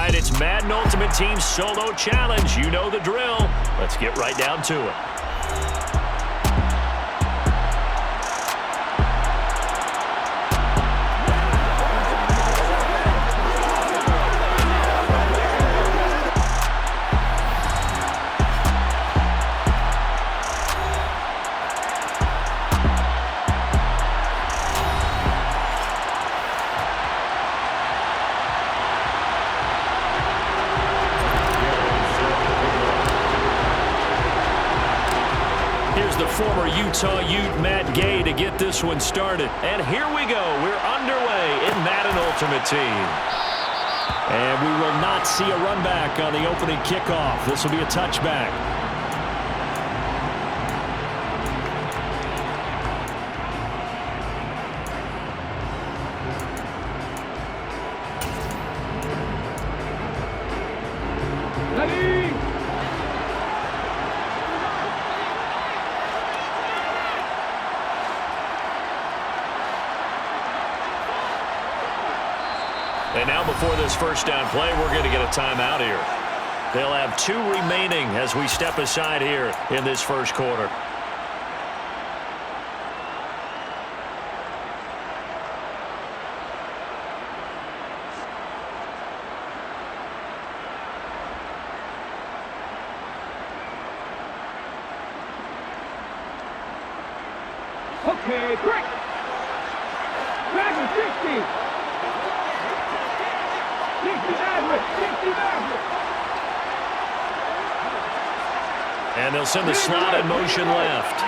right, it's Madden Ultimate Team Solo Challenge. You know the drill. Let's get right down to it. The former Utah Ute Matt Gay to get this one started. And here we go. We're underway in Madden Ultimate Team. And we will not see a run back on the opening kickoff. This will be a touchback. And now before this first down play, we're going to get a timeout here. They'll have 2 remaining as we step aside here in this first quarter. Okay, quick! Back to 60! And they'll send the slot in motion left.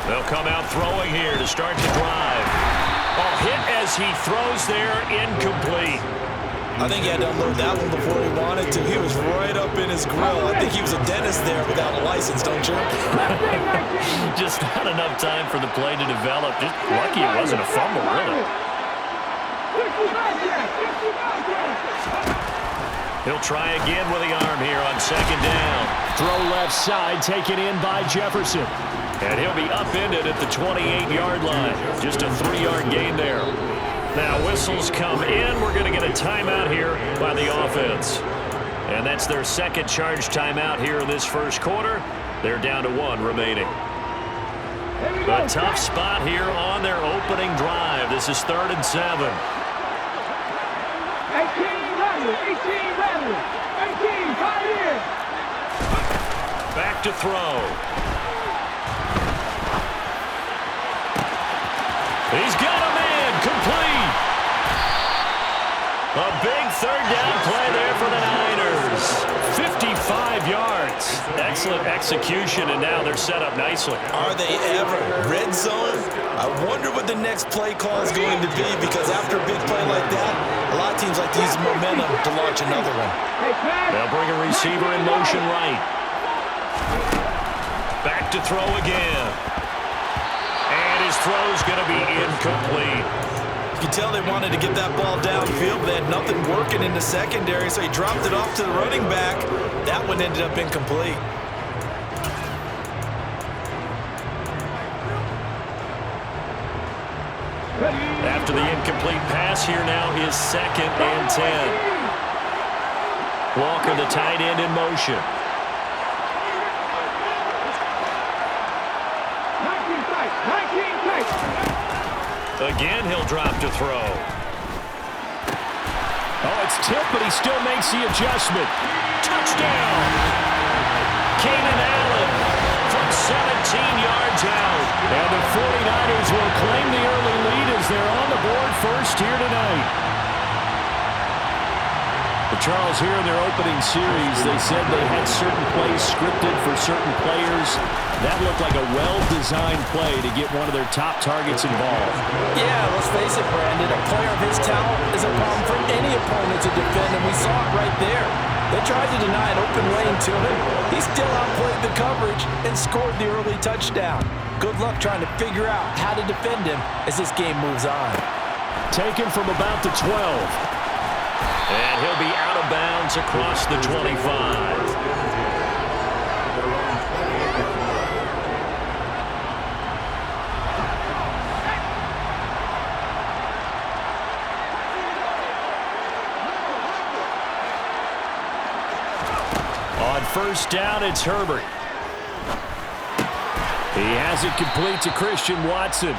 They'll come out throwing here to start the drive. Oh, hit as he throws there, incomplete. I think he had to unload that one before he wanted to. He was right up in his grill. I think he was a dentist there without a license, don't you? Just not enough time for the play to develop. Just lucky it wasn't a fumble, really. He'll try again with the arm here on second down. Throw left side, taken in by Jefferson. And he'll be upended at the 28-yard line. Just a 3-yard gain there. Now whistles come in. We're going to get a timeout here by the offense. And that's their second charge timeout here in this first quarter. They're down to 1 remaining. A tough spot here on their opening drive. This is 3rd and 7. 18 rather. 18, tight end. Back to throw. He's got a man, complete. A big 3rd down play there for the Niners. 55 yards. Excellent execution, and now they're set up nicely. Are they ever? Red zone? I wonder what the next play call is going to be, because after a big play like that, a lot of teams like to use momentum to launch another one. They'll bring a receiver in motion right. Back to throw again. And his throw's going to be incomplete. You can tell they wanted to get that ball downfield, but they had nothing working in the secondary, so he dropped it off to the running back. That one ended up incomplete. After the incomplete pass, here now is 2nd and 10. Walker, the tight end, in motion. Again, he'll drop to throw. Oh, it's tipped, but he still makes the adjustment. Touchdown! Keenan Allen from 17 yards out. And the 49ers will claim the early lead as they're on the board first here tonight. Charles, here in their opening series, they said they had certain plays scripted for certain players. That looked like a well-designed play to get one of their top targets involved. Yeah, let's face it, Brandon. A player of his talent is a problem for any opponent to defend, and we saw it right there. They tried to deny an open lane to him. He still outplayed the coverage and scored the early touchdown. Good luck trying to figure out how to defend him as this game moves on. Taken from about the 12. And he'll be out of bounds across the 25. On first down, it's Herbert. He has it complete to Christian Watson.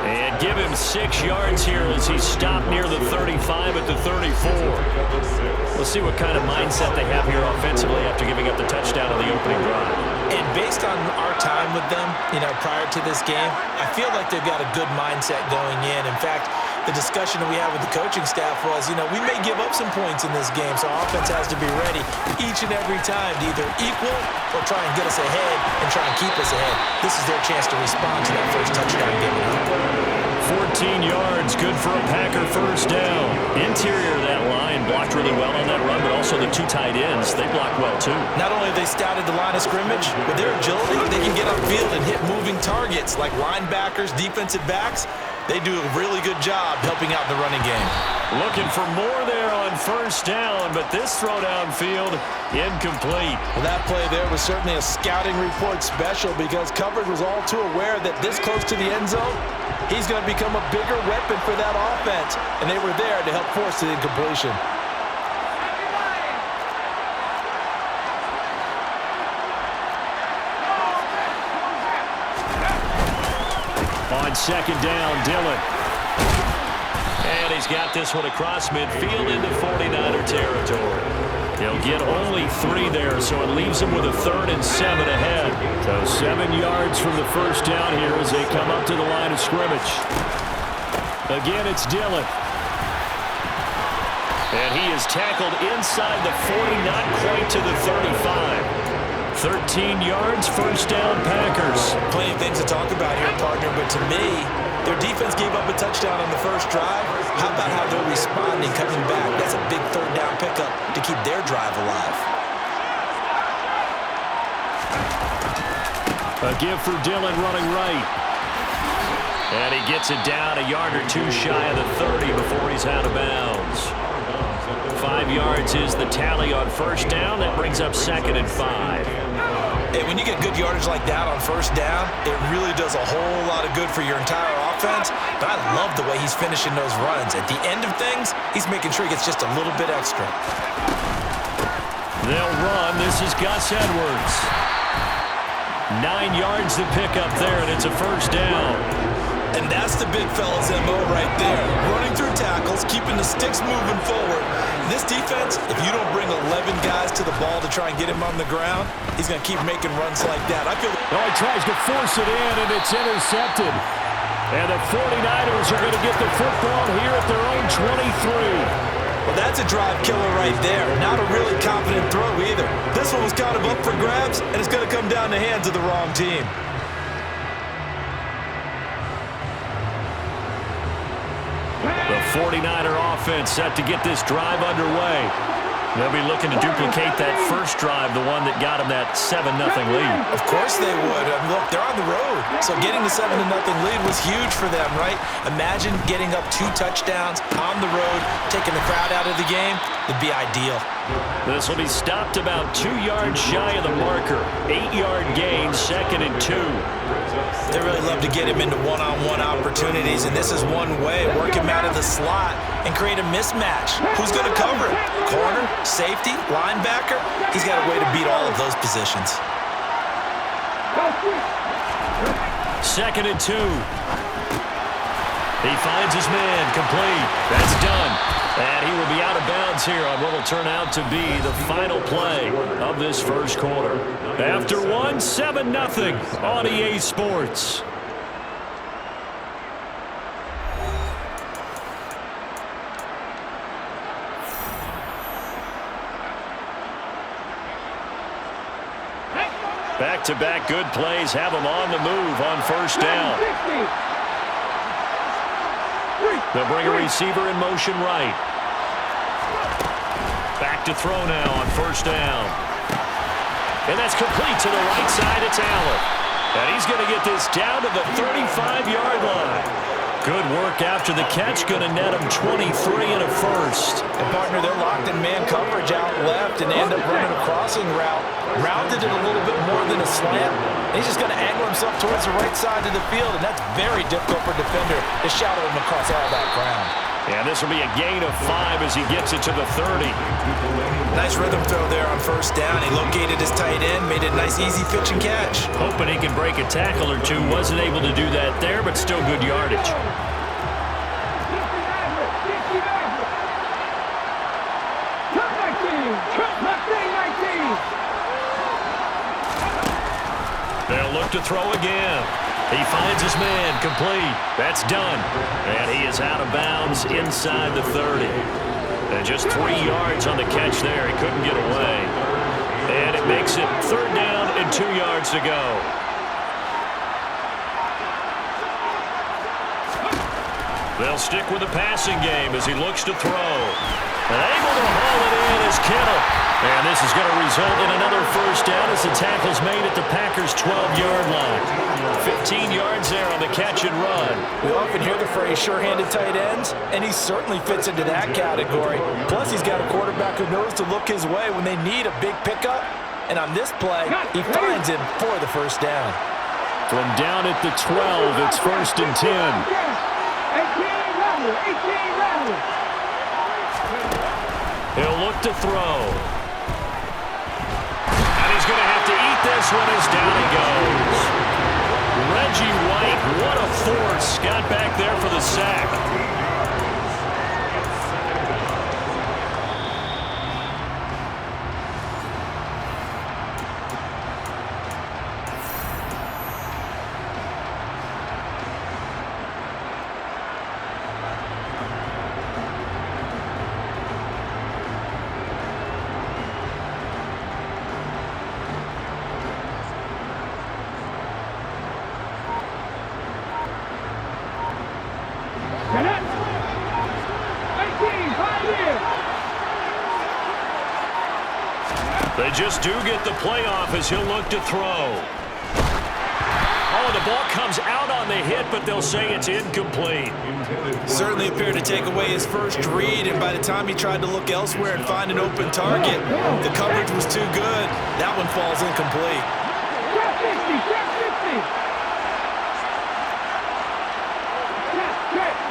And give him 6 yards here as he's stopped near the 35 at the 34. We'll see what kind of mindset they have here offensively after giving up the touchdown on the opening drive. And based on our time with them, prior to this game, I feel like they've got a good mindset going in. In fact, the discussion that we had with the coaching staff was, we may give up some points in this game, so our offense has to be ready each and every time to either equal or try and get us ahead and try and keep us ahead. This is their chance to respond to that first touchdown given up. 14 yards, good for a Packer first down. Interior of that line blocked really well on that run, but also the 2 tight ends, they blocked well too. Not only have they scouted the line of scrimmage, with their agility, they can get upfield and hit moving targets like linebackers, defensive backs. They do a really good job helping out the running game. Looking for more there on first down, but this throw downfield incomplete. Well, that play there was certainly a scouting report special because coverage was all too aware that this close to the end zone, he's going to become a bigger weapon for that offense, and they were there to help force the incompletion. On second down, Dillon. And he's got this one across midfield into 49er territory. He'll get only 3 there, so it leaves him with a 3rd and 7 ahead. So 7 yards from the first down here as they come up to the line of scrimmage. Again, it's Dillon. And he is tackled inside the 40, not quite to the 35. 13 yards, first down, Packers. Plenty of things to talk about here, partner, but to me, their defense gave up a touchdown on the first drive. How about how they're responding, coming back? That's a big 3rd down pickup to keep their drive alive. A give for Dillon running right. And he gets it down a yard or 2 shy of the 30 before he's out of bounds. 5 yards is the tally on first down. That brings up 2nd and 5. Hey, when you get good yardage like that on first down, it really does a whole lot of good for your entire offense. But I love the way he's finishing those runs. At the end of things, he's making sure he gets just a little bit extra. They'll run. This is Gus Edwards. 9 yards to pick up there, and it's a first down. And that's the big fella's MO right there. Running through tackles, keeping the sticks moving forward. This defense, if you don't bring 11 guys to the ball to try and get him on the ground, he's going to keep making runs like that. I feel. Oh, he tries to force it in, and it's intercepted. And the 49ers are going to get the football here at their own 23. Well, that's a drive killer right there. Not a really confident throw either. This one was kind of up for grabs, and it's going to come down the hands of the wrong team. The 49er offense set to get this drive underway. They'll be looking to duplicate that first drive, the one that got them that 7-0 lead. Of course they would. Look, they're on the road. So getting the 7-0 lead was huge for them, right? Imagine getting up 2 touchdowns on the road, taking the crowd out of the game. It'd be ideal. This will be stopped about 2 yards shy of the marker. 8-yard gain, 2nd and 2. They really love to get him into one-on-one opportunities, and this is one way. Work him out of the slot and create a mismatch. Who's going to cover it? Corner, safety, linebacker? He's got a way to beat all of those positions. 2nd and 2. He finds his man, complete. That's done. And he will be out of bounds here on what will turn out to be the final play of this first quarter. After 7-0 on EA Sports. Back-to-back good plays have them on the move on first down. They'll bring a receiver in motion right. Back to throw now on first down. And that's complete to the right side. It's Allen. And he's going to get this down to the 35-yard line. Good work after the catch. Going to net him 23 and a first. And, partner, they're locked in man coverage out left and end up running a crossing route. Rounded it a little bit more than a slant. He's just going to angle himself towards the right side of the field, and that's very difficult for a defender to shadow him across all that ground. And this will be a gain of 5 as he gets it to the 30. Nice rhythm throw there on first down. He located his tight end, made it a nice easy pitch and catch. Hoping he can break a tackle or two. Wasn't able to do that there, but still good yardage. They'll look to throw again. He finds his man, complete. That's done. And he is out of bounds inside the 30. And just 3 yards on the catch there. He couldn't get away. And it makes it 3rd down and 2 yards to go. They'll stick with the passing game as he looks to throw. And able to haul it in is Kittle. And this is going to result in another first down as the tackle's made at the Packers' 12-yard line. 15 yards there on the catch and run. We often hear the phrase sure-handed tight ends, and he certainly fits into that category. Plus, he's got a quarterback who knows to look his way when they need a big pickup. And on this play, he finds him for the first down. From down at the 12, it's 1st and 10. 18 He'll look to throw. And he's going to have to eat this one as down he goes. Reggie White, what a force. Got back there for the sack. They just do get the playoff as he'll look to throw. Oh, the ball comes out on the hit, but they'll say it's incomplete. Certainly appeared to take away his first read, and by the time he tried to look elsewhere and find an open target, the coverage was too good. That one falls incomplete.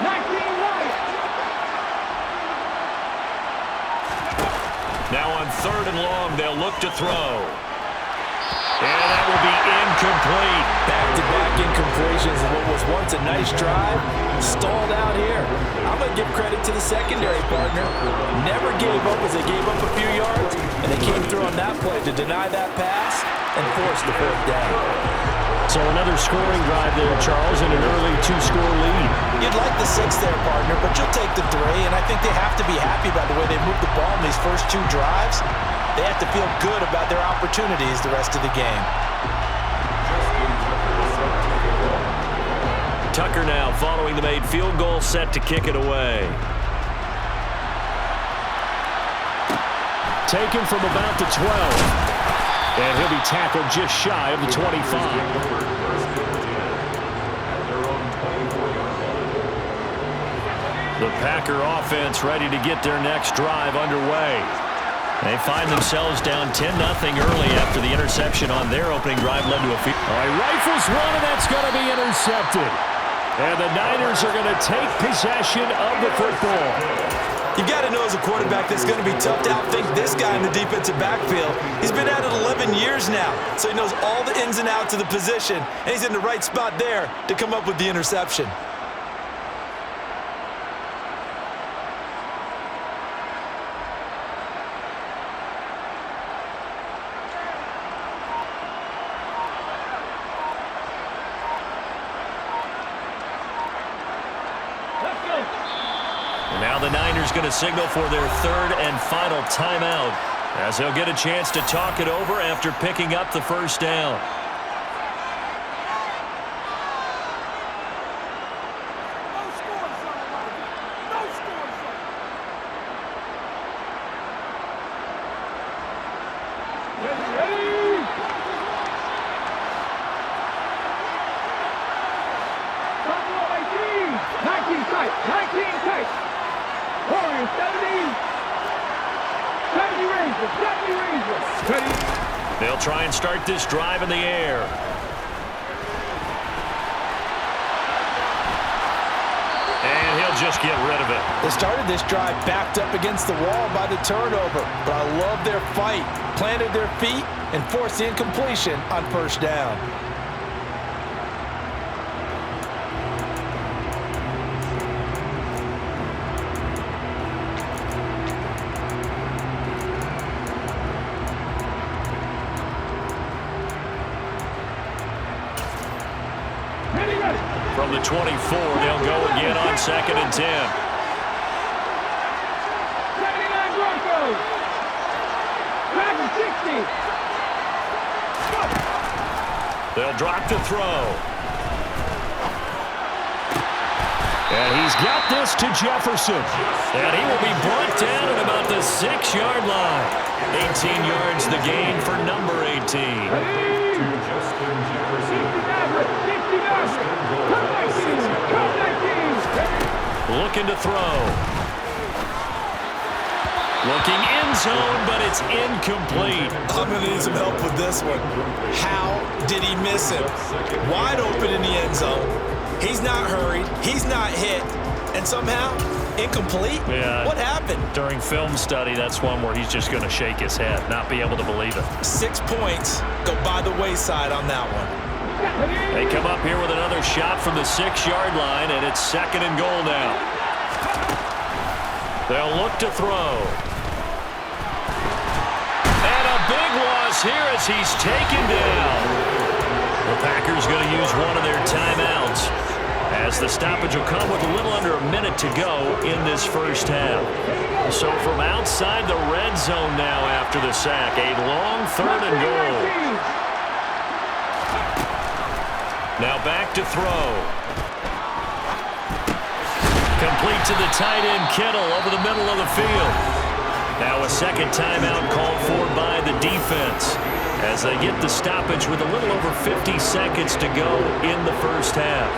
19 right. Now on 3rd and long, they'll look to throw. And that will be incomplete. Back-to-back incompletions of what was once a nice drive. Stalled out here. I'm going to give credit to the secondary partner. Never gave up as they gave up a few yards, and they came through on that play to deny that pass and force the 4th down. So another scoring drive there, Charles, and an early 2-score lead. You'd like the 6 there, partner, but you'll take the 3, and I think they have to be happy by the way they moved the ball in these first 2 drives. They have to feel good about their opportunities the rest of the game. Tucker now following the made field goal, set to kick it away. Taken from about the 12. And he'll be tackled just shy of the 25. The Packer offense ready to get their next drive underway. They find themselves down 10-0 early after the interception on their opening drive led to a field. All right, rifles one, and that's going to be intercepted. And the Niners are going to take possession of the football. You've got to know as a quarterback that's going to be tough to outthink this guy in the defensive backfield. He's been at it 11 years now, so he knows all the ins and outs of the position, and he's in the right spot there to come up with the interception. Now the Niners going to signal for their 3rd and final timeout as they'll get a chance to talk it over after picking up the first down. They'll try and start this drive in the air. And he'll they'll just get rid of it. They started this drive backed up against the wall by the turnover, but I love their fight. Planted their feet and forced the incompletion on first down. From the 24, they'll go again on 2nd and 10. 79 Broncos. Back to 60. They'll drop to throw. And he's got this to Jefferson. And he will be brought down at about the 6-yard line. 18 yards the gain for number 18. Looking to throw. Looking end zone, but it's incomplete. I'm going to need some help with this one. How did he miss him? Wide open in the end zone. He's not hurried. He's not hit. And somehow, incomplete? Yeah. What happened? During film study, that's one where he's just going to shake his head, not be able to believe it. 6 points go by the wayside on that one. They come up here with another shot from the 6-yard line, and it's 2nd and goal now. They'll look to throw. And a big loss here as he's taken down. The Packers going to use one of their timeouts, as the stoppage will come with a little under a minute to go in this first half. So from outside the red zone now after the sack, a long 3rd and goal. Now back to throw. Complete to the tight end, Kittle, over the middle of the field. Now a second timeout called for by the defense, as they get the stoppage with a little over 50 seconds to go in the first half.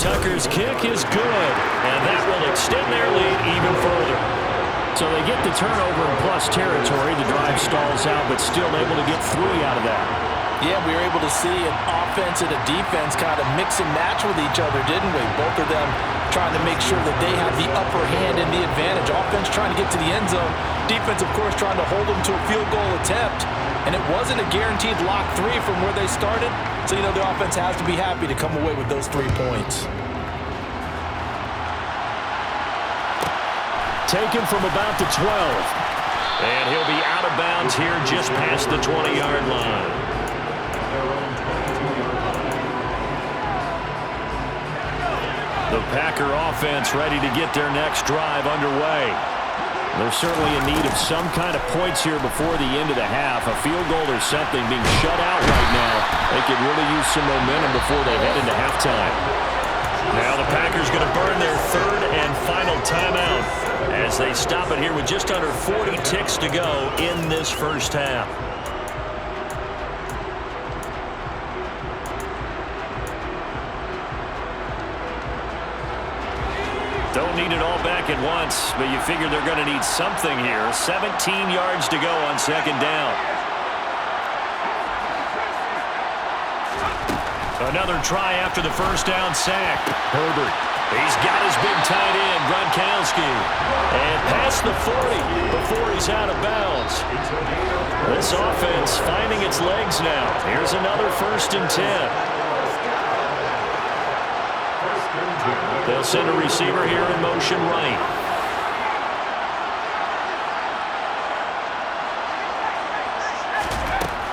Tucker's kick is good, and that will extend their lead even further. So they get the turnover in plus territory. The drive stalls out, but still able to get 3 out of that. Yeah, we were able to see an offense and a defense kind of mix and match with each other, didn't we? Both of them trying to make sure that they have the upper hand and the advantage. Offense trying to get to the end zone. Defense, of course, trying to hold them to a field goal attempt. And it wasn't a guaranteed lock 3 from where they started. So, you know, the offense has to be happy to come away with those 3 points. Taken from about the 12. And he'll be out of bounds here just past the 20-yard line. The Packer offense ready to get their next drive underway. They're certainly in need of some kind of points here before the end of the half. A field goal or something being shut out right now. They could really use some momentum before they head into halftime. Now the Packers going to burn their 3rd and final timeout as they stop it here with just under 40 ticks to go in this first half. Don't need it all back at once, but you figure they're going to need something here. 17 yards to go on 2nd down. Another try after the first down sack. Herbert. He's got his big tight end, Gronkowski. And past the 40 before he's out of bounds. This offense finding its legs now. Here's another 1st and 10. They'll send a receiver here in motion right.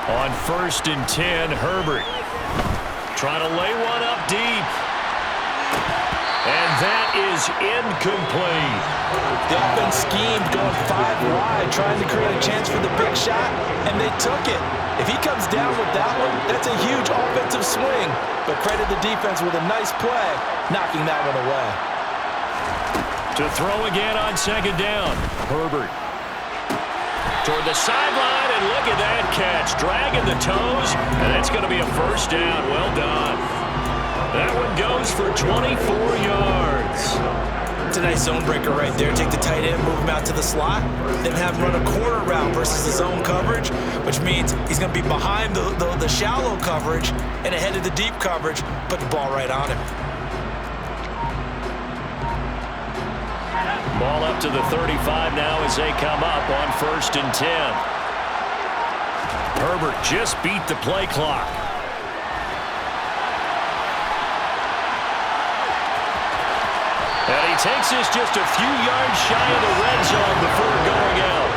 On 1st and 10, Herbert. Trying to lay one up deep. And that is incomplete. The offense schemed going 5 wide, trying to create a chance for the big shot, and they took it. If he comes down with that one, that's a huge offensive swing. But credit the defense with a nice play, knocking that one away. To throw again on 2nd down. Herbert. Toward the sideline, and look at that catch. Dragging the toes, and that's going to be a first down. Well done. That one goes for 24 yards. That's a nice zone breaker right there. Take the tight end, move him out to the slot, then have him run a corner route versus the zone coverage, which means he's going to be behind the shallow coverage and ahead of the deep coverage. Put the ball right on him. Ball up to the 35 now as they come up on 1st and 10. Herbert just beat the play clock. And he takes this just a few yards shy of the red zone before going out.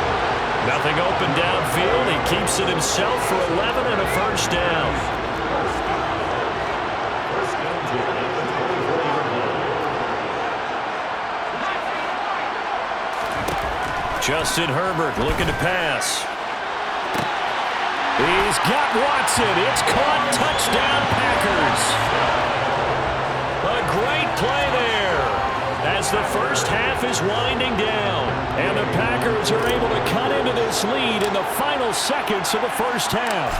Nothing open downfield. He keeps it himself for 11 and a 1st down. Justin Herbert looking to pass. He's got Watson. It's caught. Touchdown, Packers. A great play there as the first half is winding down. And the Packers are able to cut into this lead in the final seconds of the first half.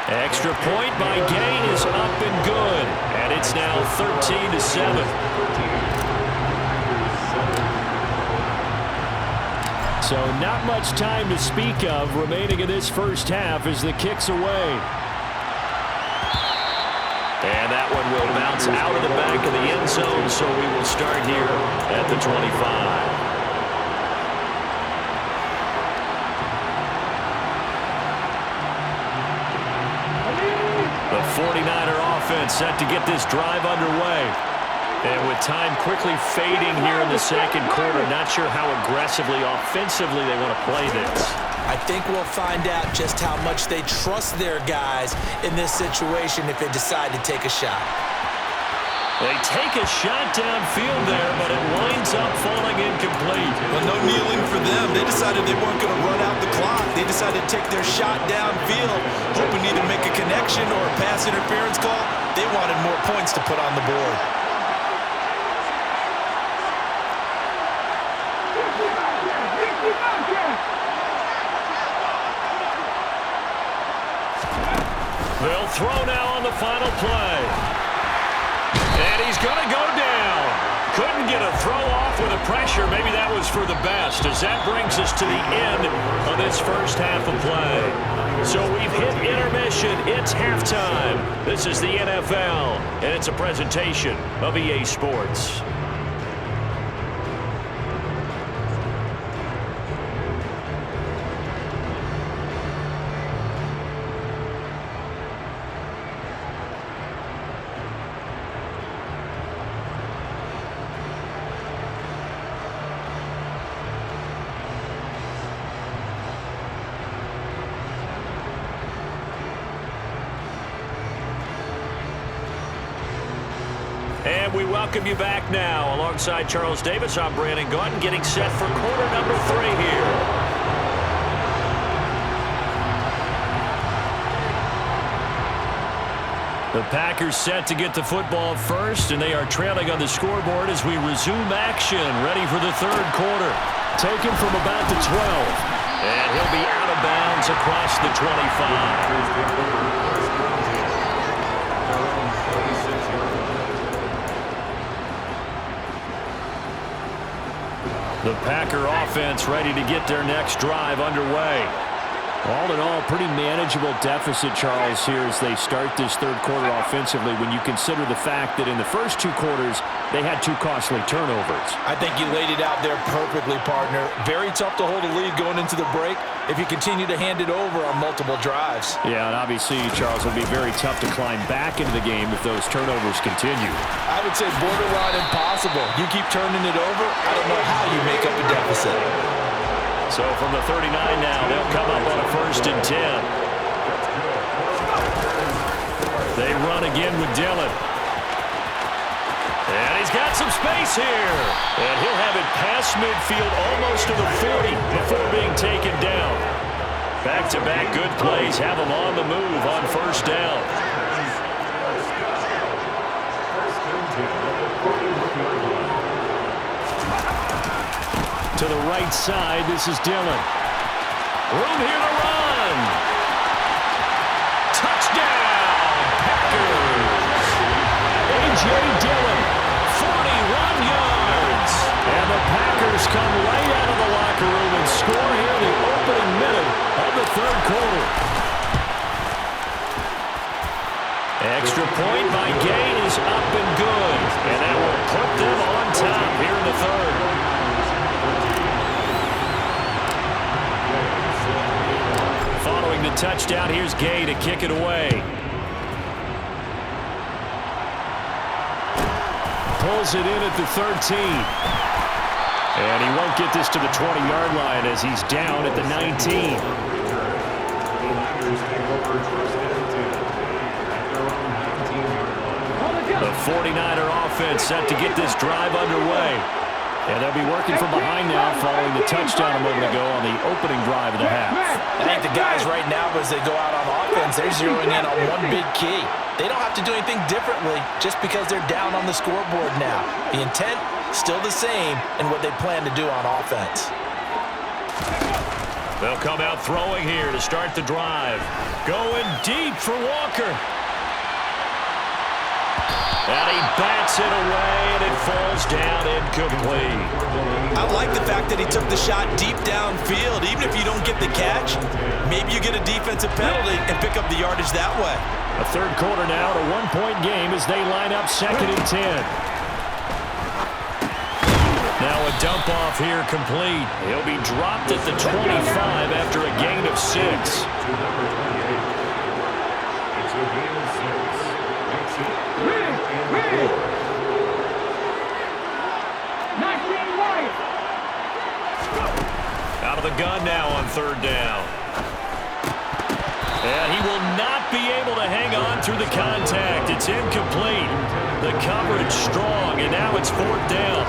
Extra point by Gain is up and good. And it's now 13-7. So not much time to speak of remaining in this first half as the kick's away. And that one will bounce out of the back of the end zone, so we will start here at the 25. The 49er offense set to get this drive underway. And with time quickly fading here in the second quarter, not sure how aggressively, offensively they want to play this. I think we'll find out just how much they trust their guys in this situation if they decide to take a shot. They take a shot downfield there, but it winds up falling incomplete. Well, no kneeling for them. They decided they weren't going to run out the clock. They decided to take their shot downfield, hoping either make a connection or a pass interference call. They wanted more points to put on the board. They'll throw now on the final play. And he's going to go down. Couldn't get a throw off with the pressure. Maybe that was for the best, as that brings us to the end of this first half of play. So we've hit intermission. It's halftime. This is the NFL, and it's a presentation of EA Sports. And we welcome you back now. Alongside Charles Davis, I'm Brandon Gaudin, getting set for quarter number 3 here. The Packers set to get the football first, and they are trailing on the scoreboard as we resume action, ready for the third quarter. Taken from about the 12. And he'll be out of bounds across the 25. The Packer offense ready to get their next drive underway. All in all, pretty manageable deficit, Charles, here as they start this third quarter offensively when you consider the fact that in the first 2 quarters, they had 2 costly turnovers. I think you laid it out there perfectly, partner. Very tough to hold a lead going into the break if you continue to hand it over on multiple drives. Yeah, and obviously, Charles, it'll be very tough to climb back into the game if those turnovers continue. I would say borderline impossible. You keep turning it over, I don't know how you make up a deficit. So from the 39 now, they'll come up on a 1st and 10. They run again with Dillon. And he's got some space here. And he'll have it past midfield almost to the 40 before being taken down. Back-to-back good plays have him on the move on 1st down. To the right side, this is Dillon. Room here to run. Touchdown, Packers. A.J. Dillon, 41 yards. And the Packers come right out of the locker room and score here in the opening minute of the third quarter. Extra point by Gay is up and good. And that will put them on top here in the third. Following the touchdown, here's Gay to kick it away. Pulls it in at the 13. And he won't get this to the 20-yard line as he's down at the 19. The 49er offense set to get this drive underway. And they'll be working from behind now following the touchdown a moment ago on the opening drive of the half. I think the guys right now, as they go out on offense, they're zeroing in on one big key. They don't have to do anything differently just because they're down on the scoreboard now. The intent, still the same in what they plan to do on offense. They'll come out throwing here to start the drive. Going deep for Walker. And he bats it away, and it falls down incomplete. I like the fact that he took the shot deep downfield. Even if you don't get the catch, maybe you get a defensive penalty and pick up the yardage that way. A third quarter now, a one-point game as they line up 2nd and 10. Now a dump off here complete. He'll be dropped at the 25 after a gain of 6. Out of the gun now on 3rd down. And he will not be able to hang on through the contact. It's incomplete. The coverage strong, and now it's 4th down.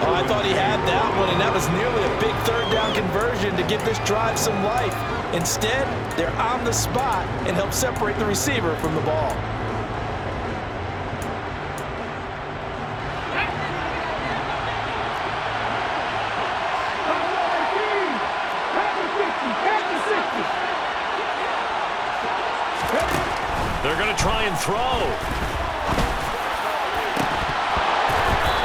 Oh, I thought he had that one, and that was nearly a big 3rd down conversion to give this drive some life. Instead, they're on the spot and help separate the receiver from the ball. They're going to try and throw.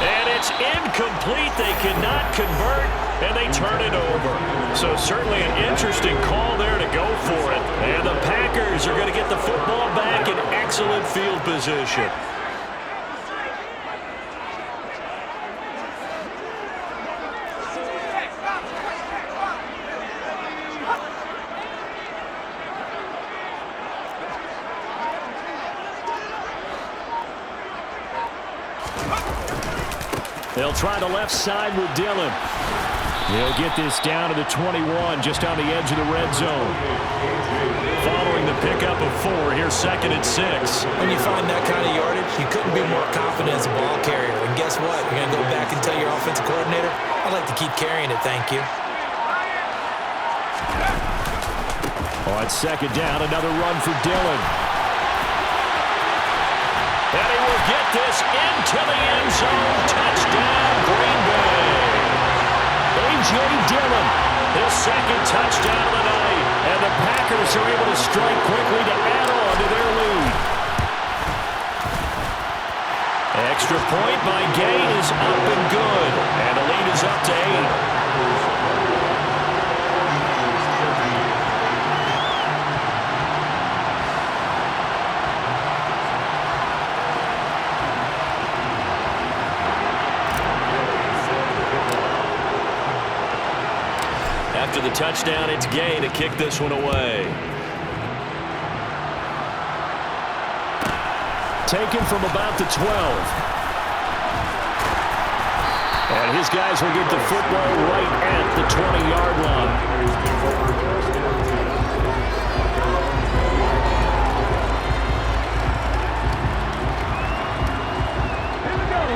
And it's incomplete. They cannot convert, and they turn it over. So certainly an interesting call there to go for it. And the Packers are going to get the football back in excellent field position. They'll try the left side with Dillon. He'll get this down to the 21, just on the edge of the red zone. Following the pickup of 4, here's 2nd and 6. When you find that kind of yardage, you couldn't be more confident as a ball carrier. And guess what? You're going to go back and tell your offensive coordinator, I'd like to keep carrying it, thank you. On 2nd down, another run for Dillon. And he will get this into the end zone. Touchdown, Green Bay. A.J. Dillon, his 2nd touchdown of the night. And the Packers are able to strike quickly to add on to their lead. Extra point by Gay is up and good. And the lead is up to 8. After the touchdown, it's Gay to kick this one away. Taken from about the 12. And his guys will get the football right at the 20-yard line.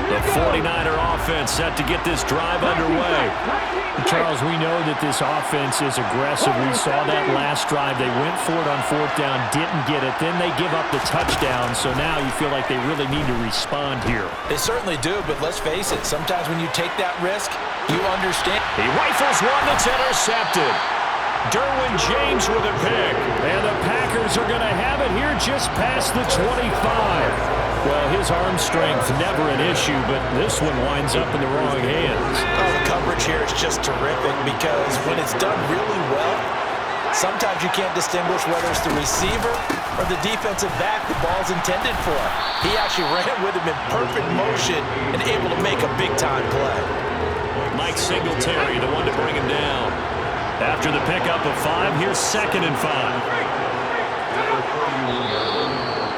The 49er offense set to get this drive underway. Charles, we know that this offense is aggressive. We saw that last drive. They went for it on 4th down, didn't get it. Then they give up the touchdown, so now you feel like they really need to respond here. They certainly do, but let's face it, sometimes when you take that risk, you understand. He rifles one that's intercepted. Derwin James with a pick. And the Packers are going to have it here just past the 25. Well, his arm strength never an issue, but this one winds up in the wrong hands. Oh, the coverage here is just terrific because when it's done really well, sometimes you can't distinguish whether it's the receiver or the defensive back the ball's intended for. He actually ran with him in perfect motion and able to make a big-time play. Mike Singletary, the one to bring him down. After the pickup of 5, here's 2nd and 5.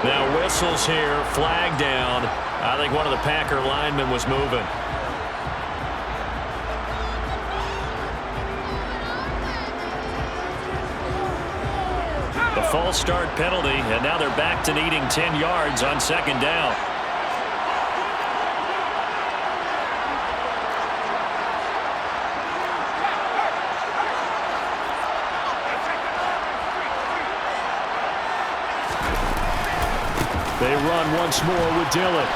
Now whistles here, flag down. I think one of the Packer linemen was moving. The false start penalty, and now they're back to needing 10 yards on 2nd down. They run once more with Dillon.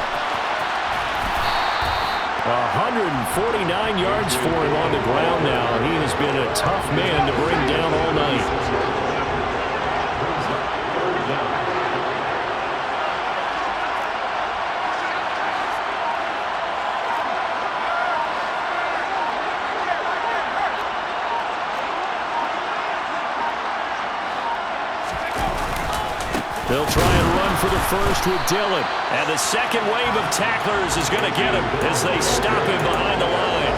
149 yards for him on the ground now. He has been a tough man to bring down all night. They'll try and run for the first with Dillon. And the second wave of tacklers is going to get him as they stop him behind the line.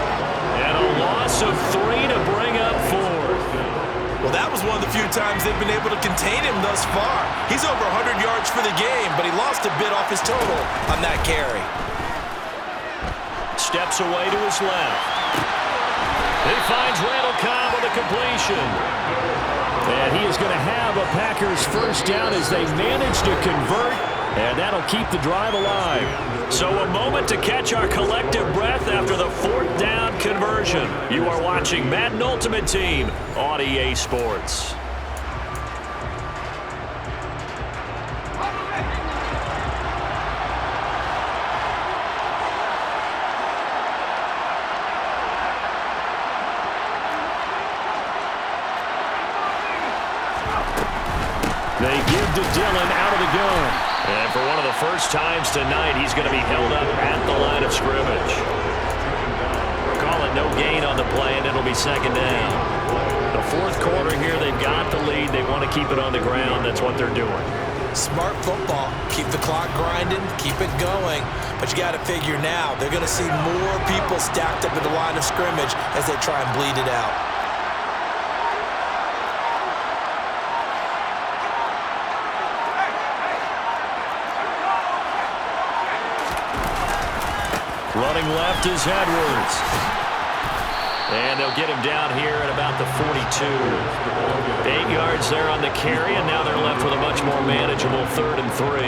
And a loss of 3 to bring up 4. Well, that was one of the few times they've been able to contain him thus far. He's over 100 yards for the game, but he lost a bit off his total on that carry. Steps away to his left. He finds Randall Cobb with a completion. And he is going to have a Packers first down as they manage to convert, and that'll keep the drive alive. So a moment to catch our collective breath after the 4th down conversion. You are watching Madden Ultimate Team on EA Sports. They give to Dillon out of the gun. And for one of the first times tonight, he's going to be held up at the line of scrimmage. Call it no gain on the play, and it'll be 2nd down. The 4th quarter here, they've got the lead. They want to keep it on the ground. That's what they're doing. Smart football. Keep the clock grinding, keep it going. But you got to figure now, they're going to see more people stacked up at the line of scrimmage as they try and bleed it out. Running left is Edwards. And they'll get him down here at about the 42. 8 yards there on the carry, and now they're left with a much more manageable 3rd and 3.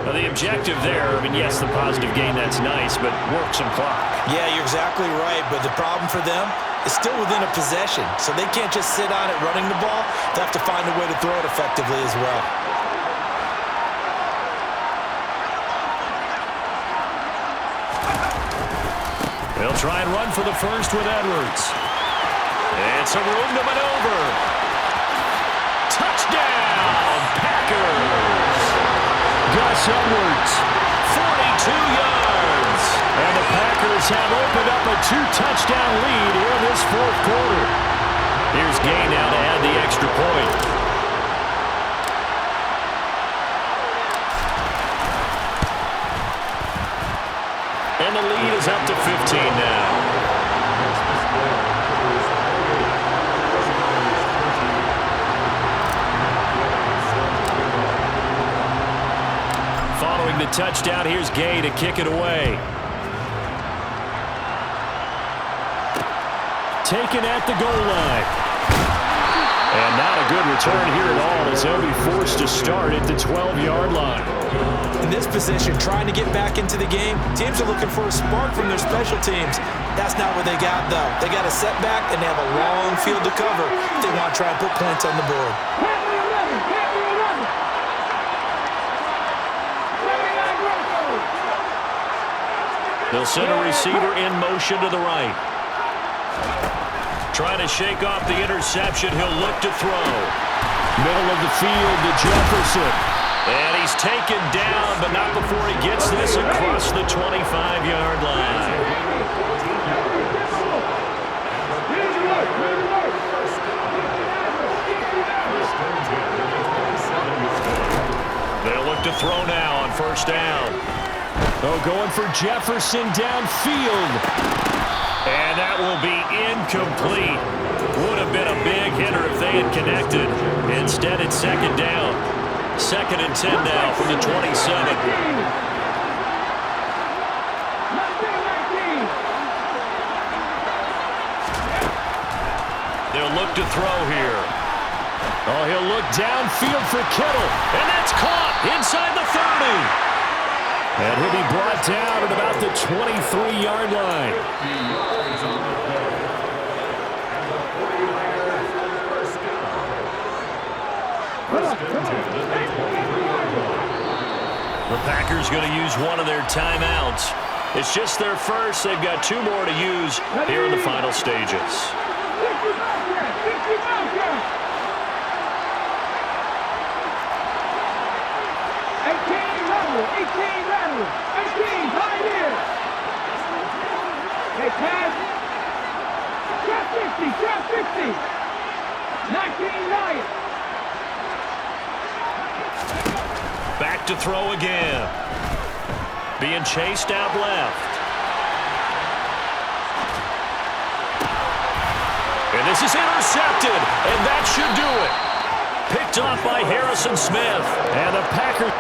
Now the objective there, I mean, yes, the positive gain, that's nice, but work some clock. Yeah, you're exactly right, but the problem for them is still within a possession, so they can't just sit on it running the ball. They have to find a way to throw it effectively as well. They'll try and run for the first with Edwards. And some room to maneuver. Touchdown, Packers! Gus Edwards, 42 yards. And the Packers have opened up a 2-touchdown lead here in this 4th quarter. Here's Gay now to add the extra point. And the lead is up to 15 now. Following the touchdown, here's Gay to kick it away. Taken at the goal line. And not a good return here at all as they'll be forced to start at the 12-yard line. In this position, trying to get back into the game, teams are looking for a spark from their special teams. That's not what they got, though. They got a setback, and they have a long field to cover if they want to try and put points on the board. They'll send a receiver in motion to the right. Trying to shake off the interception. He'll look to throw. Middle of the field to Jefferson. And he's taken down, but not before he gets this across the 25-yard line. They'll look to throw now on first down. Oh, going for Jefferson downfield. And that will be incomplete. Would have been a big hitter if they had connected. Instead, it's second down. 2nd and 10 now from the 27. They'll look to throw here. Oh, he'll look downfield for Kittle. And that's caught inside the 30. And he'll be brought down at about the 23-yard line. The Packers going to use one of their timeouts. It's just their first. They've got 2 more to use here in the final stages. 18 lateral. 18 pioneer. Hey, pass. Trap 50. 19 Lions. Back to throw again. Being chased out left. And this is intercepted, and that should do it. Picked off by Harrison Smith. And the Packers